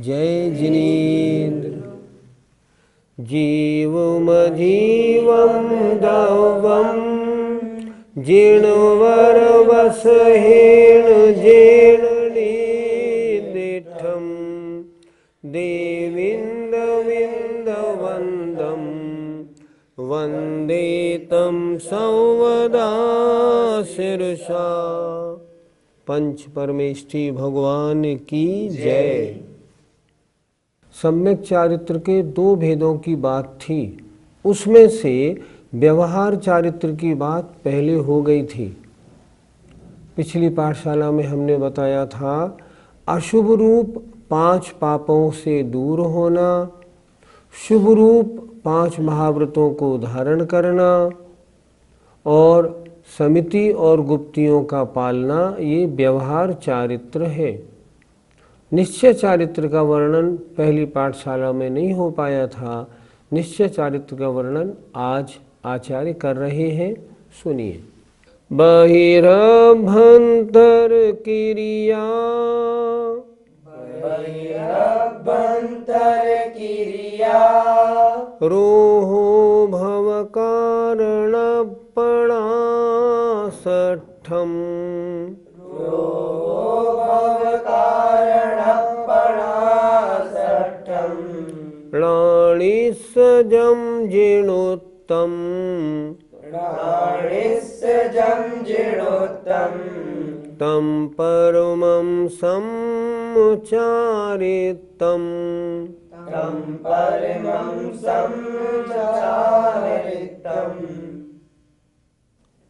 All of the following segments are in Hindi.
जय जिनेन्द्र। जीवमजीवं दवं जिणवरवसहेण जेणनिष्ठं देविन्दविन्दवन्दं वन्दे तं संवदा शिरसा। पंच परमेष्ठी भगवान की जय। सम्यक चारित्र के दो भेदों की बात थी, उसमें से व्यवहार चारित्र की बात पहले हो गई थी। पिछली पाठशाला में हमने बताया था अशुभ रूप 5 पापों से दूर होना, शुभ रूप 5 महाव्रतों को धारण करना और समिति और गुप्तियों का पालना, ये व्यवहार चारित्र है। निश्चय चारित्र का वर्णन पहली पाठशाला में नहीं हो पाया था। निश्चय चारित्र का वर्णन आज आचार्य कर रहे हैं, सुनिए। बहिरभ्यंतर क्रिया रोहो भव कारणपणासठ्ठम् प्राणिसजं जीर्णोत्तम तं परमं समुच्चारितम्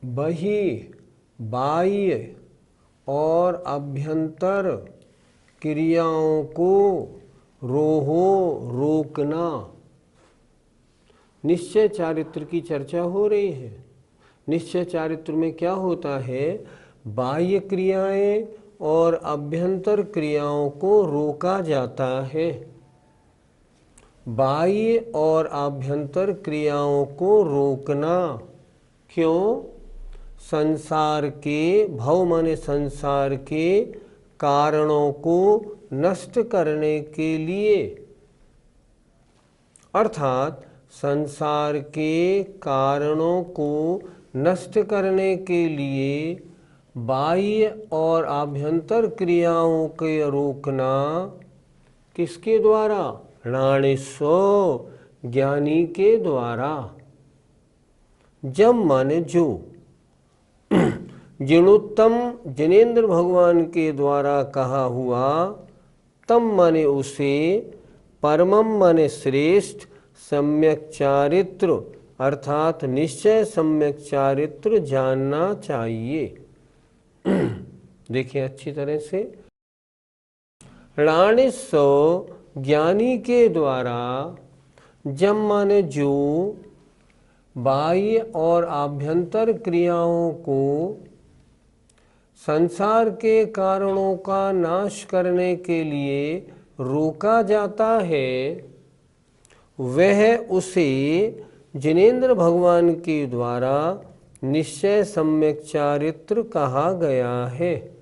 बहि, बाह्य और अभ्यंतर क्रियाओं को रोहो, रोकना। निश्चय चारित्र की चर्चा हो रही है। निश्चय चारित्र में क्या होता है? बाह्य क्रियाएं और अभ्यंतर क्रियाओं को रोका जाता है। बाह्य और आभ्यंतर क्रियाओं को रोकना क्यों? संसार के, भव माने संसार के कारणों को नष्ट करने के लिए, अर्थात संसार के कारणों को नष्ट करने के लिए बाह्य और आभ्यंतर क्रियाओं के रोकना। किसके द्वारा? णाणिस्व, ज्ञानी के द्वारा। जम माने जो, जिणोत्तम जिनेन्द्र भगवान के द्वारा कहा हुआ, तम माने उसे, परमम माने श्रेष्ठ, सम्यक चारित्र अर्थात निश्चय सम्यक चारित्र जानना चाहिए। देखिए अच्छी तरह से, णाणिस्व ज्ञानी के द्वारा, जम माने जो, बाह्य और आभ्यंतर क्रियाओं को संसार के कारणों का नाश करने के लिए रोका जाता है, वह उसे जिनेन्द्र भगवान के द्वारा निश्चय सम्यक चारित्र कहा गया है।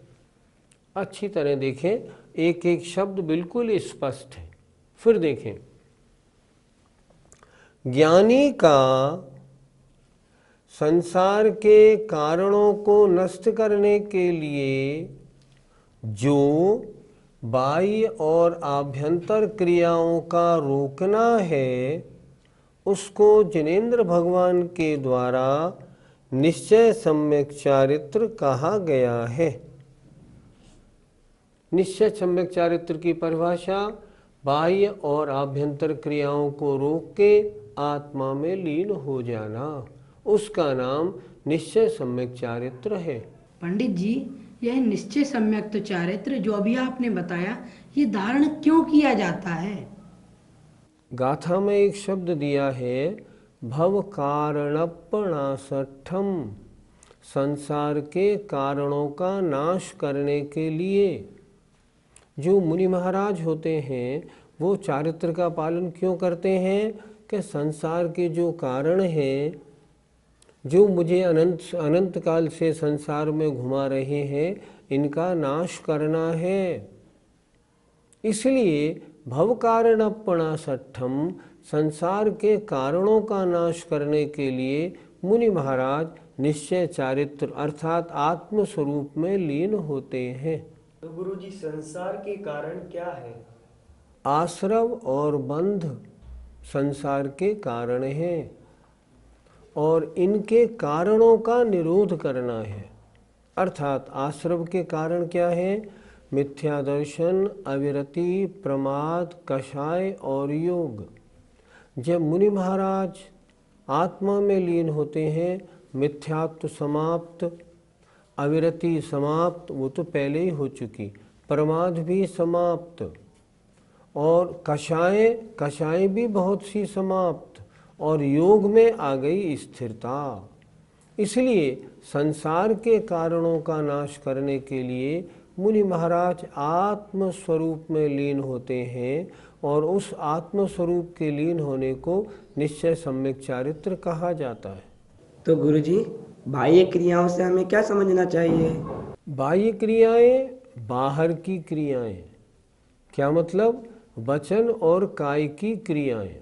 अच्छी तरह देखें, एक एक शब्द बिल्कुल स्पष्ट है। फिर देखें, ज्ञानी का संसार के कारणों को नष्ट करने के लिए जो बाह्य और आभ्यंतर क्रियाओं का रोकना है, उसको जिनेन्द्र भगवान के द्वारा निश्चय सम्यक चारित्र कहा गया है। निश्चय सम्यक चारित्र की परिभाषा बाह्य और आभ्यंतर क्रियाओं को रोक के आत्मा में लीन हो जाना, उसका नाम निश्चय सम्यक चारित्र है। पंडित जी, यह निश्चय सम्यक चारित्र जो अभी आपने बताया, ये धारण क्यों किया जाता है? गाथा में एक शब्द दिया है, भव कारणपणासठ्ठम, संसार के कारणों का नाश करने के लिए। जो मुनि महाराज होते हैं वो चारित्र का पालन क्यों करते हैं? कि संसार के जो कारण हैं, जो मुझे अनंत काल से संसार में घुमा रहे हैं, इनका नाश करना है। इसलिए भव कारणपणासठ्ठम, संसार के कारणों का नाश करने के लिए मुनि महाराज निश्चय चारित्र अर्थात आत्म स्वरूप में लीन होते हैं। तो गुरु जी, संसार के कारण क्या है? आश्रव और बंध संसार के कारण हैं और इनके कारणों का निरोध करना है। अर्थात आश्रव के कारण क्या है? मिथ्या दर्शन, अविरति, प्रमाद, कषाय और योग। जब मुनि महाराज आत्मा में लीन होते हैं, मिथ्यात्व समाप्त, अविरति समाप्त, वो तो पहले ही हो चुकी, प्रमाद भी समाप्त और कषाय भी बहुत सी समाप्त और योग में आ गई स्थिरता। इसलिए संसार के कारणों का नाश करने के लिए मुनि महाराज आत्म स्वरूप में लीन होते हैं और उस आत्म स्वरूप के लीन होने को निश्चय सम्यक चारित्र कहा जाता है। तो गुरु जी, बाह्य क्रियाओं से हमें क्या समझना चाहिए? बाह्य क्रियाएं बाहर की क्रियाएं, क्या मतलब? वचन और काय की क्रियाएं।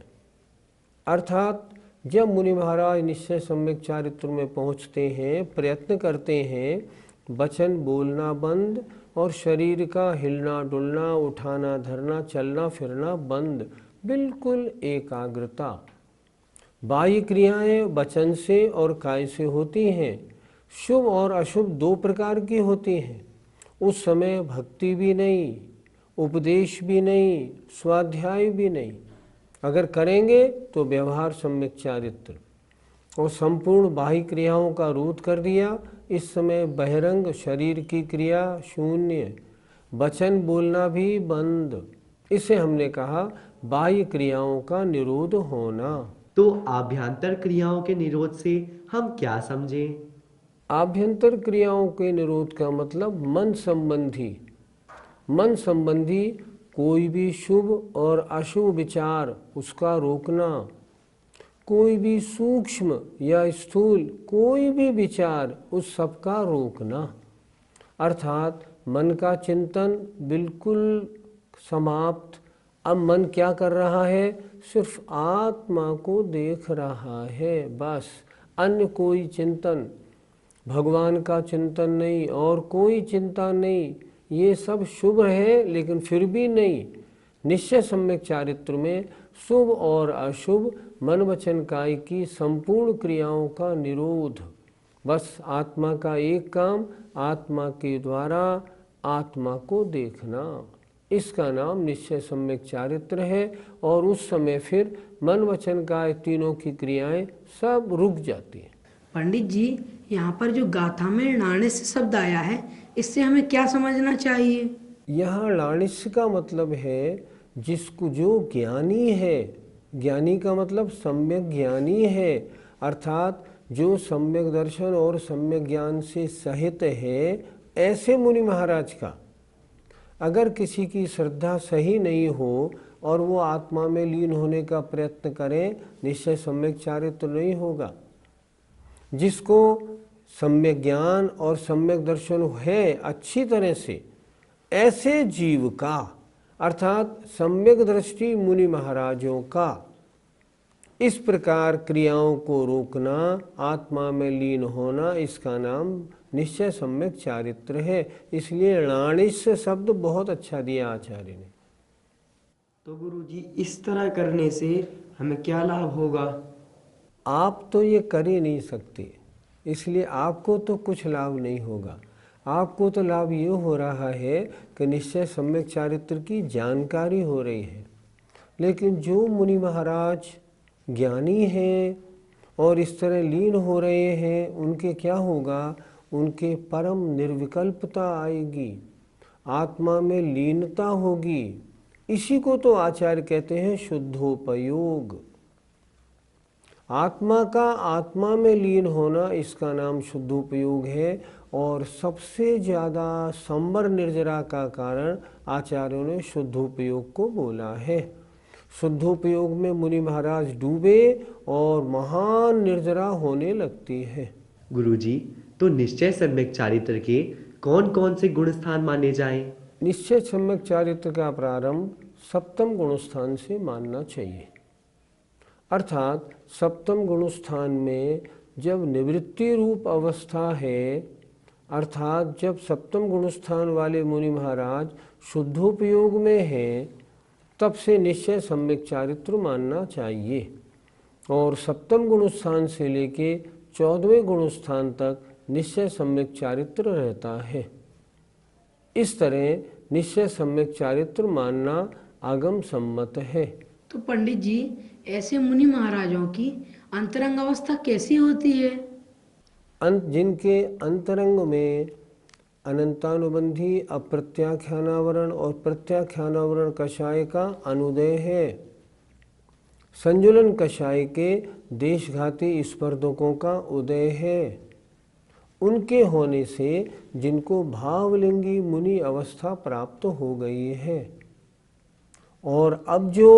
अर्थात जब मुनि महाराज निश्चय सम्यक चारित्र में पहुंचते हैं, प्रयत्न करते हैं, वचन बोलना बंद और शरीर का हिलना डुलना, उठाना धरना, चलना फिरना बंद, बिल्कुल एकाग्रता। बाह्य क्रियाएं वचन से और काय से होती हैं। शुभ और अशुभ दो प्रकार की होती हैं। उस समय भक्ति भी नहीं, उपदेश भी नहीं, स्वाध्याय भी नहीं। अगर करेंगे तो व्यवहार सम्यक चारित्र और संपूर्ण बाह्य क्रियाओं का रोध कर दिया। इस समय बहिरंग शरीर की क्रिया शून्य, वचन बोलना भी बंद। इसे हमने कहा बाह्य क्रियाओं का निरोध होना। तो आभ्यंतर क्रियाओं के निरोध से हम क्या समझें? आभ्यंतर क्रियाओं के निरोध का मतलब मन संबंधी कोई भी शुभ और अशुभ विचार उसका रोकना, कोई भी सूक्ष्म या स्थूल कोई भी विचार उस सब का रोकना। अर्थात मन का चिंतन बिल्कुल समाप्त। अब मन क्या कर रहा है? सिर्फ आत्मा को देख रहा है, बस। अन्य कोई चिंतन, भगवान का चिंतन नहीं और कोई चिंता नहीं। ये सब शुभ है लेकिन फिर भी नहीं। निश्चय सम्यक चारित्र में शुभ और अशुभ मन वचन काय की संपूर्ण क्रियाओं का निरोध। बस आत्मा का एक काम, आत्मा के द्वारा आत्मा को देखना। इसका नाम निश्चय सम्यक चारित्र है और उस समय फिर मन वचन काय तीनों की क्रियाएं सब रुक जाती हैं। पंडित जी, यहाँ पर जो गाथा में नाणिस शब्द आया है, इससे हमें क्या समझना चाहिए? यहाँ लाणिस का मतलब है जिसको जो ज्ञानी है। ज्ञानी का मतलब सम्यक ज्ञानी है, अर्थात जो सम्यक दर्शन और सम्यक ज्ञान से सहित है, ऐसे मुनि महाराज का। अगर किसी की श्रद्धा सही नहीं हो और वो आत्मा में लीन होने का प्रयत्न करें, निश्चय सम्यक चारित्र नहीं होगा। जिसको सम्यक ज्ञान और सम्यक दर्शन है अच्छी तरह से, ऐसे जीव का, अर्थात सम्यक दृष्टि मुनि महाराजों का, इस प्रकार क्रियाओं को रोकना, आत्मा में लीन होना, इसका नाम निश्चय सम्यक चारित्र है। इसलिए लाणिस शब्द बहुत अच्छा दिया आचार्य ने। तो गुरु जी, इस तरह करने से हमें क्या लाभ होगा? आप तो ये कर ही नहीं सकते, इसलिए आपको तो कुछ लाभ नहीं होगा। आपको तो लाभ ये हो रहा है कि निश्चय सम्यक चारित्र की जानकारी हो रही है। लेकिन जो मुनि महाराज ज्ञानी हैं और इस तरह लीन हो रहे हैं, उनके क्या होगा? उनके परम निर्विकल्पता आएगी, आत्मा में लीनता होगी। इसी को तो आचार्य कहते हैं शुद्धोपयोग। आत्मा का आत्मा में लीन होना, इसका नाम शुद्धोपयोग है। और सबसे ज़्यादा संवर निर्जरा का कारण आचार्यों ने शुद्धोपयोग को बोला है। शुद्धोपयोग में मुनि महाराज डूबे और महान निर्जरा होने लगती है। गुरु जी, तो निश्चय सम्यक चारित्र के कौन कौन से गुण स्थान माने जाएं? निश्चय सम्यक चारित्र का प्रारंभ सप्तम गुणस्थान से मानना चाहिए। अर्थात सप्तम गुणस्थान में जब निवृत्ति रूप अवस्था है, अर्थात जब सप्तम गुणस्थान वाले मुनि महाराज शुद्धोपयोग में हैं, तब से निश्चय सम्यक चारित्र मानना चाहिए। और सप्तम गुणस्थान से लेके 14वें गुणस्थान तक निश्चय सम्यक चारित्र रहता है। इस तरह निश्चय सम्यक चारित्र मानना आगम सम्मत है। तो पंडित जी, ऐसे मुनि महाराजों की अंतरंग अवस्था कैसी होती है? जिनके अंतरंग में अनंतानुबंधी अप्रत्याख्यानावरण और प्रत्याख्यानावरण कषाय का अनुदय है, संजुलन कषाय के देशघाती स्पर्धकों का उदय है, उनके होने से जिनको भावलिंगी मुनि अवस्था प्राप्त हो गई है। और अब जो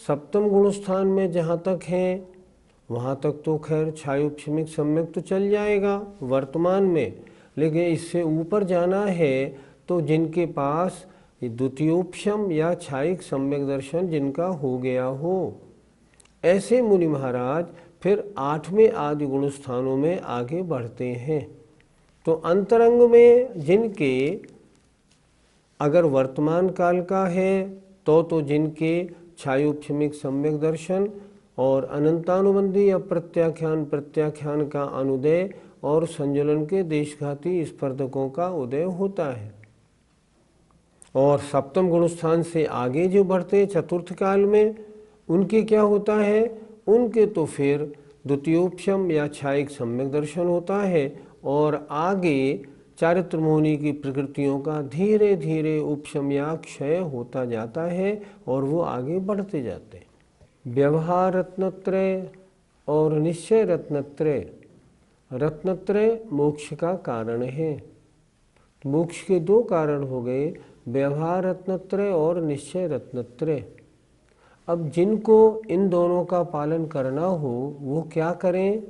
सप्तम गुणस्थान में जहाँ तक हैं, वहाँ तक तो खैर छायोपशमिक सम्यक तो चल जाएगा वर्तमान में, लेकिन इससे ऊपर जाना है तो जिनके पास द्वितीयोपशम या छायिक सम्यक दर्शन जिनका हो गया हो, ऐसे मुनि महाराज फिर 8वें आदि गुणस्थानों में आगे बढ़ते हैं। तो अंतरंग में जिनके अगर वर्तमान काल का है तो जिनके छायोपशमिक सम्यक दर्शन और अनंतानुबंधी या प्रत्याख्यान का अनुदय और संजुलन के देशघाती स्पर्धकों का उदय होता है। और सप्तम गुणस्थान से आगे जो बढ़ते चतुर्थ काल में, उनके क्या होता है? उनके तो फिर द्वितीयोपशम या छायिक सम्यक दर्शन होता है और आगे चारित्र मोहिनी की प्रकृतियों का धीरे धीरे उपशम या क्षय होता जाता है और वो आगे बढ़ते जाते हैं। व्यवहार रत्नत्रय और निश्चय रत्नत्रय, रत्नत्रय मोक्ष का कारण है। मोक्ष के 2 कारण हो गए, व्यवहार रत्नत्रय और निश्चय रत्नत्रय। अब जिनको इन दोनों का पालन करना हो वो क्या करें,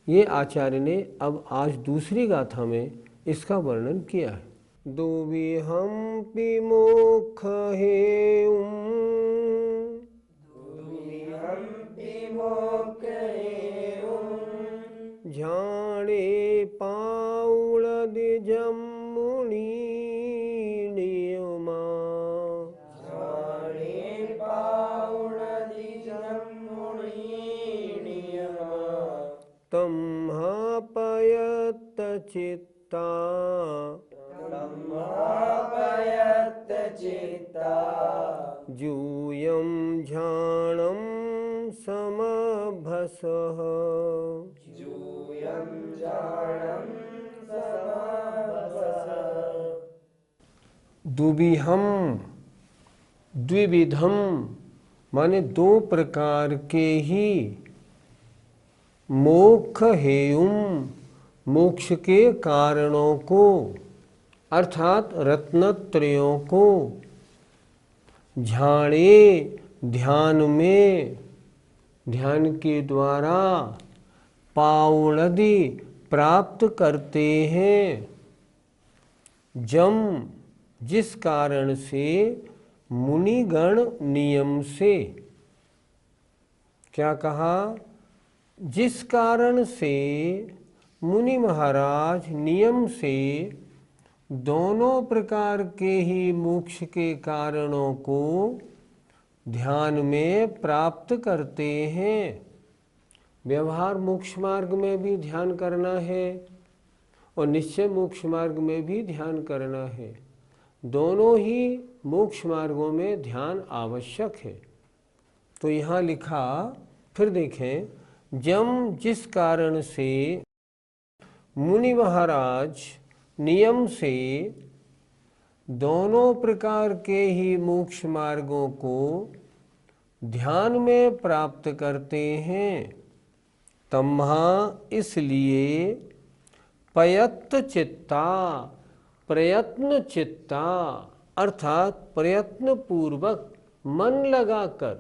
ये आचार्य ने अब आज दूसरी गाथा में इसका वर्णन किया है। दुविहम पिमोक्ष हेउम झाणे पाउलद जमुनी नियमा तम्हापयत चित्ता जूयं झाणं समभसः। दुविहम, द्विविधम माने 2 प्रकार के ही, मोक्ष हेयुम मोक्ष के कारणों को अर्थात रत्नत्रयों को, झाणे ध्यान में, ध्यान के द्वारा, पाउणदि प्राप्त करते हैं, जम जिस कारण से, मुनिगण नियम से। क्या कहा? जिस कारण से मुनि महाराज नियम से दोनों प्रकार के ही मोक्ष के कारणों को ध्यान में प्राप्त करते हैं। व्यवहार मोक्ष मार्ग में भी ध्यान करना है और निश्चय मोक्ष मार्ग में भी ध्यान करना है। दोनों ही मोक्ष मार्गों में ध्यान आवश्यक है। तो यहाँ लिखा, फिर देखें, जम जिस कारण से मुनि महाराज नियम से दोनों प्रकार के ही मोक्ष मार्गों को ध्यान में प्राप्त करते हैं, तम्हा इसलिए पयत्त चित्ता, प्रयत्न चित्ता अर्थात प्रयत्न पूर्वक मन लगाकर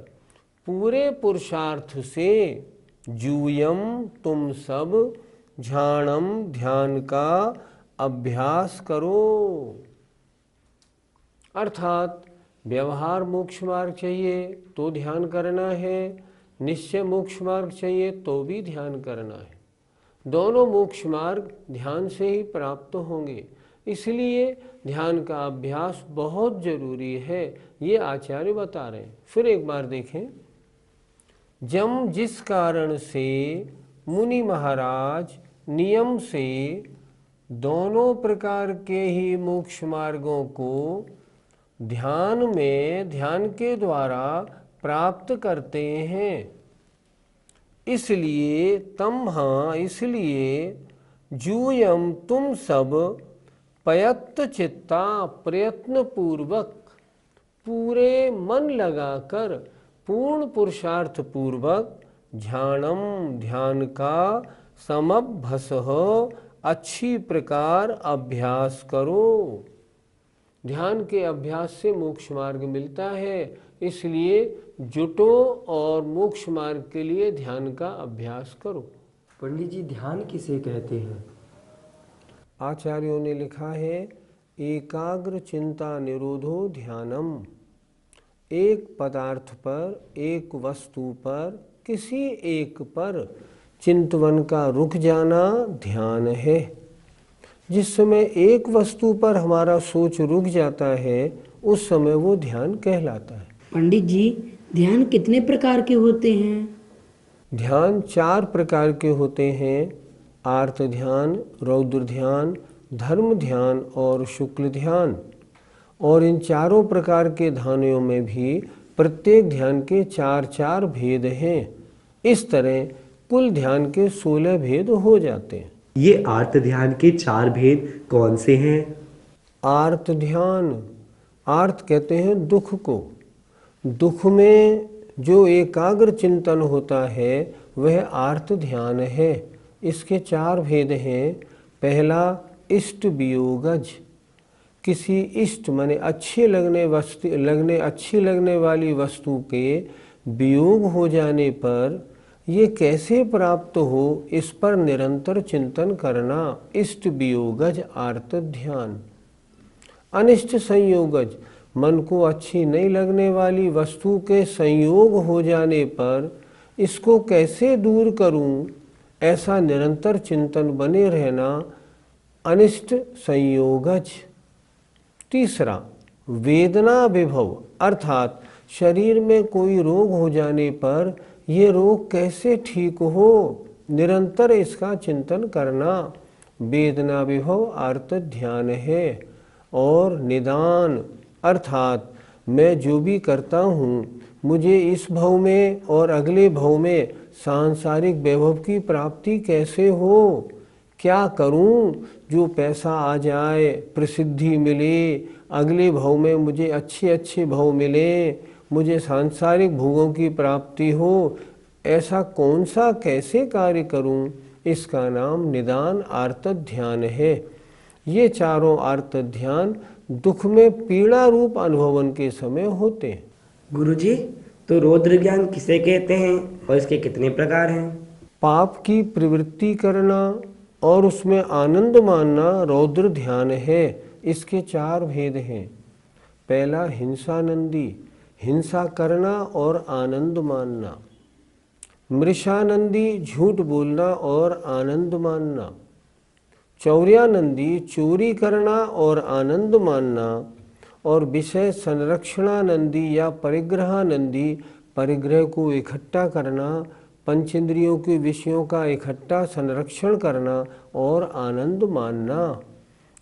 पूरे पुरुषार्थ से, जूयम तुम सब, झाणम ध्यान का अभ्यास करो। अर्थात व्यवहार मोक्ष मार्ग चाहिए तो ध्यान करना है, निश्चय मोक्ष मार्ग चाहिए तो भी ध्यान करना है। दोनों मोक्ष मार्ग ध्यान से ही प्राप्त होंगे, इसलिए ध्यान का अभ्यास बहुत जरूरी है, ये आचार्य बता रहे हैं। फिर एक बार देखें, जम जिस कारण से मुनि महाराज नियम से दोनों प्रकार के ही मोक्ष मार्गों को ध्यान के द्वारा प्राप्त करते हैं, इसलिए जूयम तुम सब पयत्त चित्ता प्रयत्न पूर्वक पूरे मन लगाकर पूर्ण पुरुषार्थ पूर्वक ध्यान का समभ्भसः अच्छी प्रकार अभ्यास करो। ध्यान के अभ्यास से मोक्ष मार्ग मिलता है, इसलिए जुटो और मोक्ष मार्ग के लिए ध्यान का अभ्यास करो। पंडित जी, ध्यान किसे कहते हैं? आचार्यों ने लिखा है, एकाग्र चिंता निरोधो ध्यानम। एक पदार्थ पर, एक वस्तु पर, किसी एक पर चिंतवन का रुक जाना ध्यान है। जिस समय एक वस्तु पर हमारा सोच रुक जाता है, उस समय वो ध्यान कहलाता है। पंडित जी, ध्यान कितने प्रकार के होते हैं? ध्यान 4 प्रकार के होते हैं, आर्त ध्यान, रौद्र ध्यान, धर्म ध्यान और शुक्ल ध्यान। और इन चारों प्रकार के ध्यानों में भी प्रत्येक ध्यान के 4-4 भेद हैं। इस तरह कुल ध्यान के 16 भेद हो जाते हैं। ये आर्त ध्यान के 4 भेद कौन से हैं? आर्त ध्यान, आर्त कहते हैं दुख को। दुख में जो एकाग्र चिंतन होता है वह आर्त ध्यान है। इसके 4 भेद हैं। पहला इष्ट वियोगज, किसी इष्ट माने अच्छी लगने वाली वस्तु के वियोग हो जाने पर ये कैसे प्राप्त हो, इस पर निरंतर चिंतन करना, इष्ट वियोगज आर्त ध्यान। अनिष्ट संयोगज, मन को अच्छी नहीं लगने वाली वस्तु के संयोग हो जाने पर इसको कैसे दूर करूं, ऐसा निरंतर चिंतन बने रहना, अनिष्ट संयोगज। तीसरा वेदना विभव, अर्थात शरीर में कोई रोग हो जाने पर ये रोग कैसे ठीक हो, निरंतर इसका चिंतन करना, वेदना विभव आर्त ध्यान है। और निदान, अर्थात मैं जो भी करता हूँ मुझे इस भव में और अगले भव में सांसारिक वैभव की प्राप्ति कैसे हो, क्या करूं जो पैसा आ जाए, प्रसिद्धि मिले, अगले भव में मुझे अच्छे भव मिले, मुझे सांसारिक भोगों की प्राप्ति हो, ऐसा कौन सा कैसे कार्य करूं, इसका नाम निदान आर्त ध्यान है। ये चारों आर्त ध्यान दुख में पीड़ा रूप अनुभवन के समय होते हैं। गुरुजी, तो रौद्र ज्ञान किसे कहते हैं और इसके कितने प्रकार हैं? पाप की प्रवृत्ति करना और उसमें आनंद मानना रौद्र ध्यान है। इसके 4 भेद हैं। पहला हिंसानंदी, हिंसा करना और आनंद मानना। मृषानंदी, झूठ बोलना और आनंद मानना। चौर्यानंदी, चोरी करना और आनंद मानना। और विषय संरक्षणानंदी या परिग्रहानंदी, परिग्रह को इकट्ठा करना, पंचेंद्रियों के विषयों का इकट्ठा संरक्षण करना और आनंद मानना।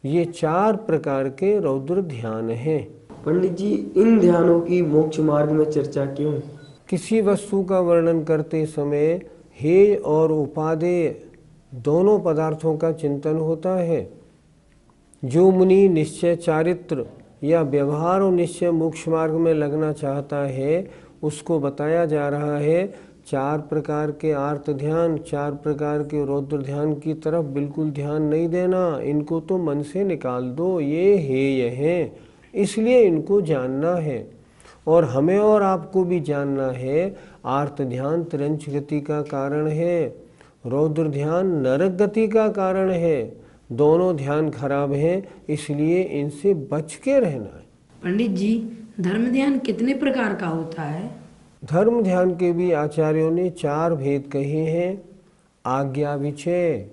ये 4 प्रकार के रौद्र ध्यान हैं। पंडित जी, इन ध्यानों की मोक्ष मार्ग में चर्चा क्यों? किसी वस्तु का वर्णन करते समय हेय और उपादेय दोनों पदार्थों का चिंतन होता है। जो मुनि निश्चय चारित्र या व्यवहार और निश्चय मोक्ष मार्ग में लगना चाहता है, उसको बताया जा रहा है 4 प्रकार के आर्त ध्यान, 4 प्रकार के रौद्र ध्यान की तरफ बिल्कुल ध्यान नहीं देना। इनको तो मन से निकाल दो, ये हेय हैं, इसलिए इनको जानना है। और हमें और आपको भी जानना है, आर्त ध्यान तिरंच गति का कारण है, रौद्र ध्यान नरक गति का कारण है। दोनों ध्यान खराब हैं, इसलिए इनसे बच के रहना है। पंडित जी, धर्म ध्यान कितने प्रकार का होता है? धर्म ध्यान के भी आचार्यों ने 4 भेद कहे हैं। आज्ञा विचय,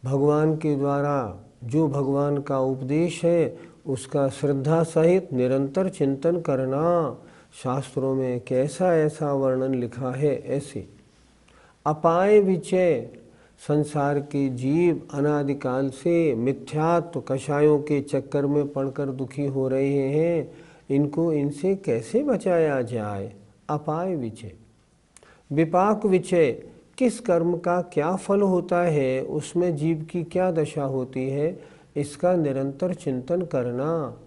भगवान के द्वारा जो भगवान का उपदेश है उसका श्रद्धा सहित निरंतर चिंतन करना। शास्त्रों में कैसा ऐसा वर्णन लिखा है ऐसे। अपाय विचय, संसार के जीव अनादिकाल से मिथ्यात्व कषायों के चक्कर में पड़कर दुखी हो रहे हैं, इनको इनसे कैसे बचाया जाए। अपाय विचय। विपाक विचय, किस कर्म का क्या फल होता है, उसमें जीव की क्या दशा होती है, इसका निरंतर चिंतन करना।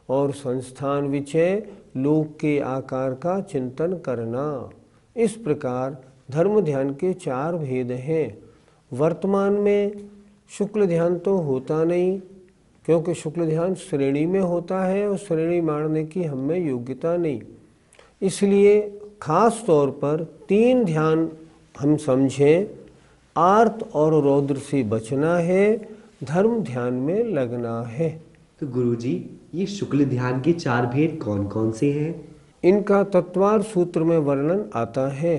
और संस्थान विचय, लोक के आकार का चिंतन करना। इस प्रकार धर्म ध्यान के 4 भेद हैं। वर्तमान में शुक्ल ध्यान तो होता नहीं, क्योंकि शुक्ल ध्यान श्रेणी में होता है और श्रेणी मारने की हमें योग्यता नहीं। इसलिए खास तौर पर 3 ध्यान हम समझें। आर्त और रौद्र से बचना है, धर्म ध्यान में लगना है। तो गुरुजी, ये शुक्ल ध्यान के 4 भेद कौन कौन से हैं? इनका तत्वार सूत्र में वर्णन आता है।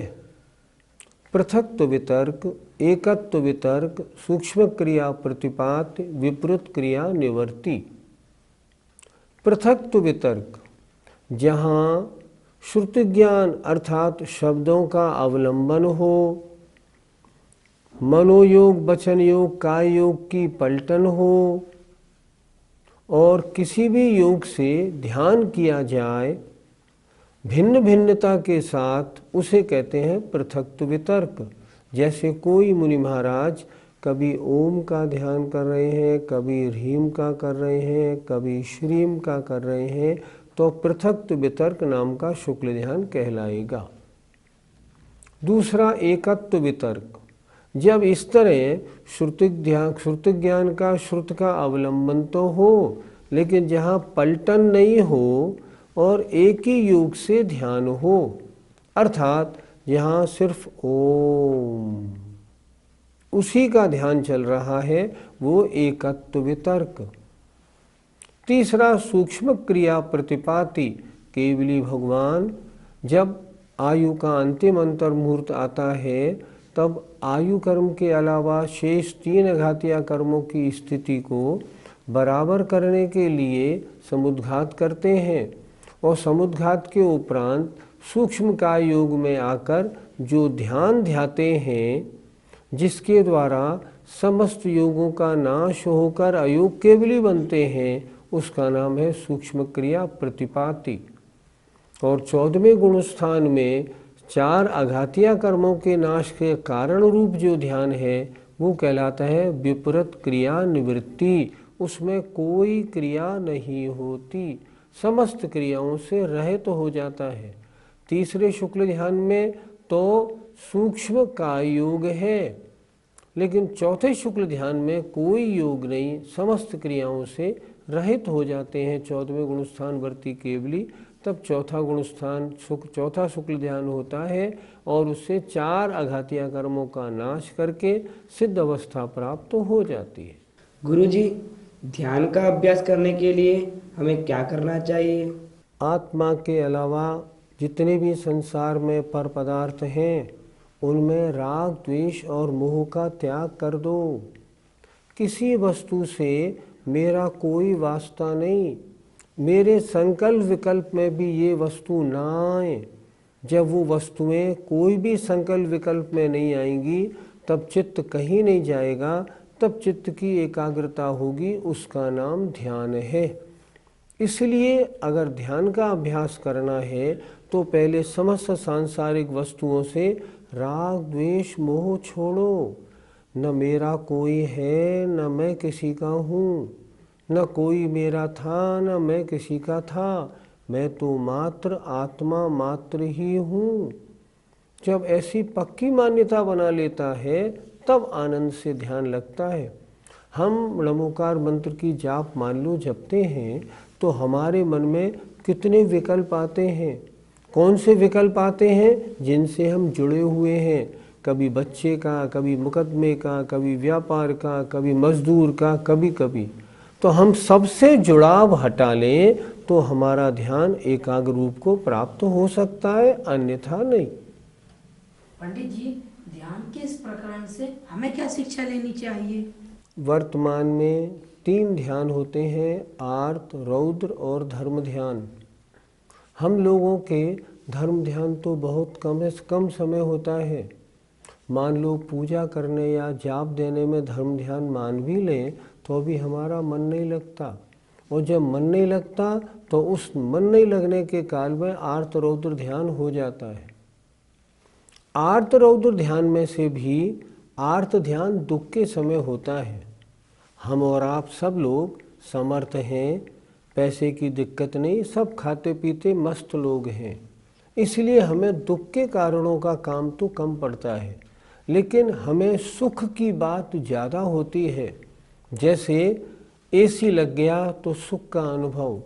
पृथक्त्व वितर्क, एकत्व वितर्क, सूक्ष्म क्रिया प्रतिपात, विपरीत क्रिया निवर्ति। पृथक्त्व वितर्क, जहाँ श्रुति ज्ञान अर्थात शब्दों का अवलंबन हो, मनोयोग, वचन योग, काय योग की पलटन हो और किसी भी योग से ध्यान किया जाए भिन्न भिन्नता के साथ, उसे कहते हैं पृथक्त्व वितर्क। जैसे कोई मुनि महाराज कभी ओम का ध्यान कर रहे हैं, कभी ह्रीम का कर रहे हैं, कभी श्रीम का कर रहे हैं, तो पृथक्त्व वितर्क नाम का शुक्ल ध्यान कहलाएगा। दूसरा एकत्व वितर्क, जब इस तरह श्रुति ज्ञान का श्रुत का अवलंबन तो हो, लेकिन जहाँ पलटन नहीं हो और एक ही योग से ध्यान हो, अर्थात यहाँ सिर्फ ओम उसी का ध्यान चल रहा है, वो एकत्व वितर्क। तीसरा सूक्ष्म क्रिया प्रतिपाति, केवली भगवान जब आयु का अंतिम अंतर मुहूर्त आता है तब आयु कर्म के अलावा शेष 3 घातीय कर्मों की स्थिति को बराबर करने के लिए समुद्घात करते हैं और समुद्घात के उपरांत सूक्ष्म काय योग में आकर जो ध्यान ध्याते हैं, जिसके द्वारा समस्त योगों का नाश होकर अयोग केवली बनते हैं, उसका नाम है सूक्ष्म क्रिया प्रतिपाति। और 14वें गुण स्थान में 4 अघातीय कर्मों के नाश के कारण रूप जो ध्यान है वो कहलाता है विपरीत क्रिया निवृत्ति। उसमें कोई क्रिया नहीं होती, समस्त क्रियाओं से रहित तो हो जाता है। तीसरे शुक्ल ध्यान में तो सूक्ष्म काय योग है, लेकिन चौथे शुक्ल ध्यान में कोई योग नहीं, समस्त क्रियाओं से रहित हो जाते हैं। 14वें गुण स्थान वर्ती केवली, तब चौथा शुक्ल ध्यान होता है और उससे 4 अघातीय कर्मों का नाश करके सिद्ध अवस्था प्राप्त हो जाती है। गुरुजी, ध्यान का अभ्यास करने के लिए हमें क्या करना चाहिए? आत्मा के अलावा जितने भी संसार में पर पदार्थ हैं, उनमें राग, द्वेष और मोह का त्याग कर दो। किसी वस्तु से मेरा कोई वास्ता नहीं, मेरे संकल्प विकल्प में भी ये वस्तु ना आए। जब वो वस्तुएं कोई भी संकल्प विकल्प में नहीं आएंगी, तब चित्त कहीं नहीं जाएगा, तब चित्त की एकाग्रता होगी, उसका नाम ध्यान है। इसलिए अगर ध्यान का अभ्यास करना है तो पहले समस्त सांसारिक वस्तुओं से राग, द्वेष, मोह छोड़ो। न मेरा कोई है, न मैं किसी का हूँ, न कोई मेरा था, न मैं किसी का था, मैं तो मात्र आत्मा मात्र ही हूँ। जब ऐसी पक्की मान्यता बना लेता है तब आनंद से ध्यान लगता है। हम नमोकार मंत्र की जाप मान लो जपते हैं तो हमारे मन में कितने विकल्प आते हैं। कौन से विकल्प आते हैं? जिनसे हम जुड़े हुए हैं, कभी बच्चे का, कभी मुकदमे का, कभी व्यापार का, कभी मजदूर का, कभी। तो हम सबसे जुड़ाव हटा लें तो हमारा ध्यान एकाग्र रूप को प्राप्त हो सकता है, अन्यथा नहीं। पंडित जी, ध्यान के इस प्रकरण से हमें क्या शिक्षा लेनी चाहिए? वर्तमान में 3 ध्यान होते हैं, आर्त, रौद्र और धर्म ध्यान। हम लोगों के धर्म ध्यान तो बहुत कम समय होता है। मान लो पूजा करने या जाप देने में धर्म ध्यान मान भी लें तो भी हमारा मन नहीं लगता, और जब मन नहीं लगता तो उस मन नहीं लगने के काल में आर्त रौद्र ध्यान हो जाता है। आर्त रौद्र ध्यान में से भी आर्त ध्यान दुख के समय होता है। हम और आप सब लोग समर्थ हैं, पैसे की दिक्कत नहीं, सब खाते पीते मस्त लोग हैं, इसलिए हमें दुख के कारणों का काम तो कम पड़ता है, लेकिन हमें सुख की बात ज़्यादा होती है। जैसे एसी लग गया तो सुख का अनुभव,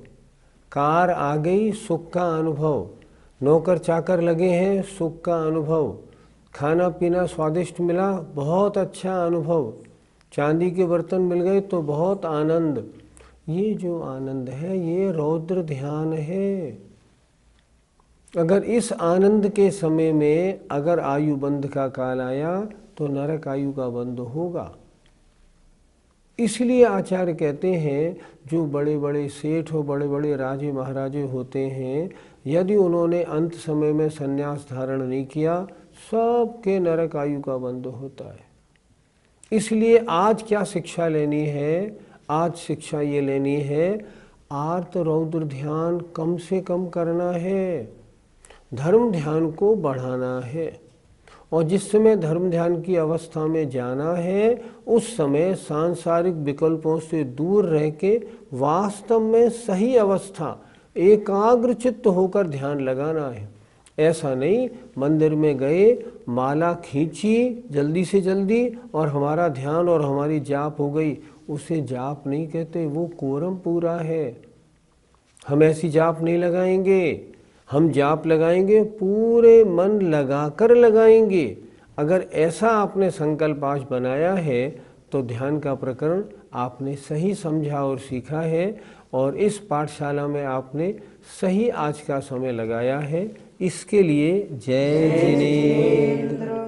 कार आ गई सुख का अनुभव, नौकर चाकर लगे हैं सुख का अनुभव, खाना पीना स्वादिष्ट मिला बहुत अच्छा अनुभव, चांदी के बर्तन मिल गए तो बहुत आनंद। ये जो आनंद है ये रौद्र ध्यान है। अगर इस आनंद के समय में अगर आयु बंध का काल आया तो नरक आयु का बंध होगा। इसलिए आचार्य कहते हैं जो बड़े बड़े सेठ और बड़े बड़े राजे महाराजे होते हैं, यदि उन्होंने अंत समय में संन्यास धारण नहीं किया, सबके नरक आयु का बंध होता है। इसलिए आज क्या शिक्षा लेनी है? आज शिक्षा ये लेनी है, आर्त रौद्र ध्यान कम से कम करना है, धर्म ध्यान को बढ़ाना है, और जिस समय धर्म ध्यान की अवस्था में जाना है उस समय सांसारिक विकल्पों से दूर रह के वास्तव में सही अवस्था एकाग्र चित्त होकर ध्यान लगाना है। ऐसा नहीं मंदिर में गए, माला खींची जल्दी से जल्दी और हमारा ध्यान और हमारी जाप हो गई, उसे जाप नहीं कहते, वो कोरम पूरा है। हम ऐसी जाप नहीं लगाएंगे, हम जाप लगाएंगे पूरे मन लगाकर लगाएंगे। अगर ऐसा आपने संकल्प आज बनाया है तो ध्यान का प्रकरण आपने सही समझा और सीखा है, और इस पाठशाला में आपने सही आज का समय लगाया है। इसके लिए जय जिनेंद्र।